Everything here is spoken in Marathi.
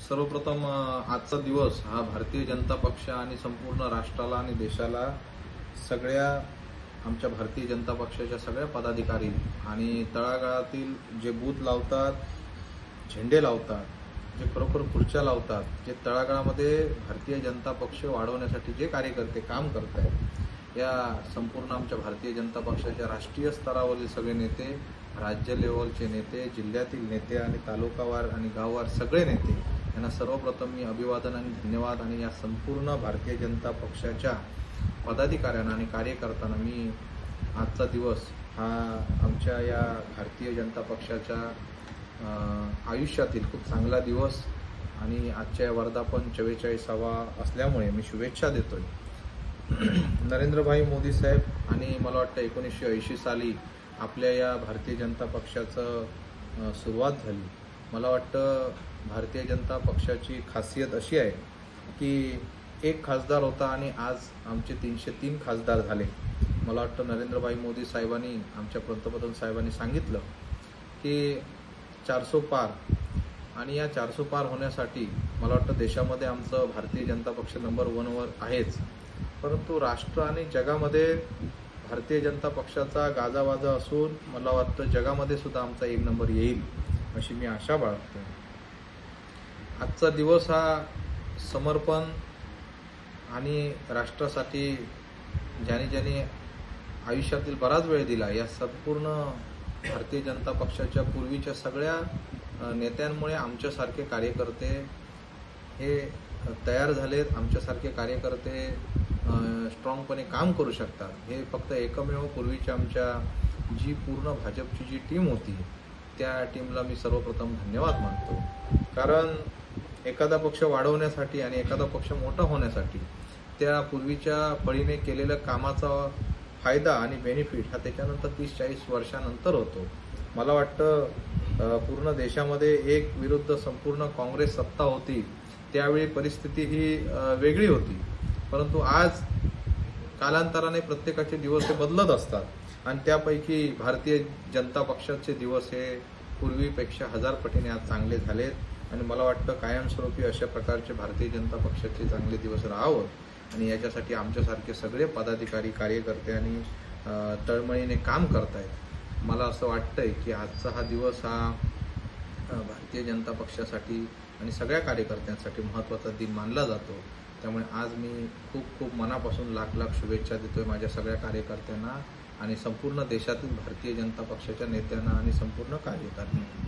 सर्वप्रथम आजचा दिवस हा भारतीय जनता पक्ष आणि संपूर्ण राष्ट्राला आणि देशाला सगळ्या आमच्या भारतीय जनता पक्षाच्या सगळ्या पदाधिकारी आणि तळागाळातील जे बूथ लावतात, झेंडे लावतात, जे खरोखर खुर्च्या लावतात, जे तळागाळामध्ये भारतीय जनता पक्ष वाढवण्यासाठी जे कार्यकर्ते काम करत आहेत, या संपूर्ण आमच्या भारतीय जनता पक्षाच्या राष्ट्रीय स्तरावरील सगळे नेते, राज्य लेवलचे नेते, जिल्ह्यातील नेते आणि तालुकावार आणि गाववार सगळे नेते यांना सर्वप्रथम मी अभिवादन आणि धन्यवाद आणि या संपूर्ण भारतीय जनता पक्षाच्या पदाधिकाऱ्यांना आणि कार्यकर्त्यांना मी आजचा दिवस हा आमच्या या भारतीय जनता पक्षाच्या आयुष्यातील खूप चांगला दिवस आणि आजच्या वर्धापन 44वा असल्यामुळे मी शुभेच्छा देतोय. नरेंद्रभाई मोदी साहेब आणि मला वाटतं 1980 साली आपल्या या भारतीय जनता पक्षाचं सुरुवात झाली. मला वाटतं भारतीय जनता पक्षाची खासियत अशी आहे की एक खासदार होता आणि आज आमचे 303 खासदार झाले. मला वाटतं नरेंद्रभाई मोदी साहेबांनी आमच्या पंतप्रधान साहेबांनी सांगितलं की 400 पार आणि या 400 पार होण्यासाठी मला वाटतं देशामध्ये आमचं भारतीय जनता पक्ष नंबर 1 वर आहेच, परंतु राष्ट्र आणि जगामध्ये भारतीय जनता पक्षाचा गाजावाजा असून मला वाटतं जगामध्ये सुद्धा आमचा 1 नंबर येईल अशी मी आशा बाळगतो. आजचा दिवस हा समर्पण आणि राष्ट्रासाठी ज्याने आयुष्यातील बराच वेळ दिला या संपूर्ण भारतीय जनता पक्षाच्या पूर्वीच्या सगळ्या नेत्यांमुळे आमच्यासारखे कार्यकर्ते हे तयार झालेत. आमच्यासारखे कार्यकर्ते स्ट्रॉंगपणे काम करू शकतात. हे फक्त एकमेव पूर्वीच्या आमच्या जी पूर्ण भाजपची जी टीम होती त्या टीमला मी सर्वप्रथम धन्यवाद मानतो. कारण एखादा पक्ष वाढवण्यासाठी आणि एखादा पक्ष मोठा होण्यासाठी त्या पूर्वीच्या पळीने केलेल्या कामाचा फायदा आणि बेनिफिट हा त्याच्यानंतर 30-40 वर्षानंतर होतो. मला वाटतं पूर्ण देशामध्ये एक विरुद्ध संपूर्ण काँग्रेस सत्ता होती, त्यावेळी परिस्थिती ही वेगळी होती, परंतु आज कालांतराने प्रत्येकाचे दिवस हे बदलत असतात आणि त्यापैकी भारतीय जनता पक्षाचे दिवस हे पूर्वीपेक्षा 1000 पटीने आज चांगले झालेत आणि मला वाटतं कायमस्वरूपी अशा प्रकारचे भारतीय जनता पक्षाचे चांगले दिवस राहावं आणि याच्यासाठी आमच्यासारखे सगळे पदाधिकारी कार्यकर्ते आणि तळमळीने काम करतायत. मला असं वाटतंय की आजचा हा दिवस हा भारतीय जनता पक्षासाठी आणि सगळ्या कार्यकर्त्यांसाठी महत्त्वाचा दिन मानला जातो. त्यामुळे आज मी खूप मनापासून लाख शुभेच्छा देतोय माझ्या सगळ्या कार्यकर्त्यांना आणि संपूर्ण देशातील भारतीय जनता पक्षाच्या नेत्यांना आणि संपूर्ण कार्यकर्त्यांना.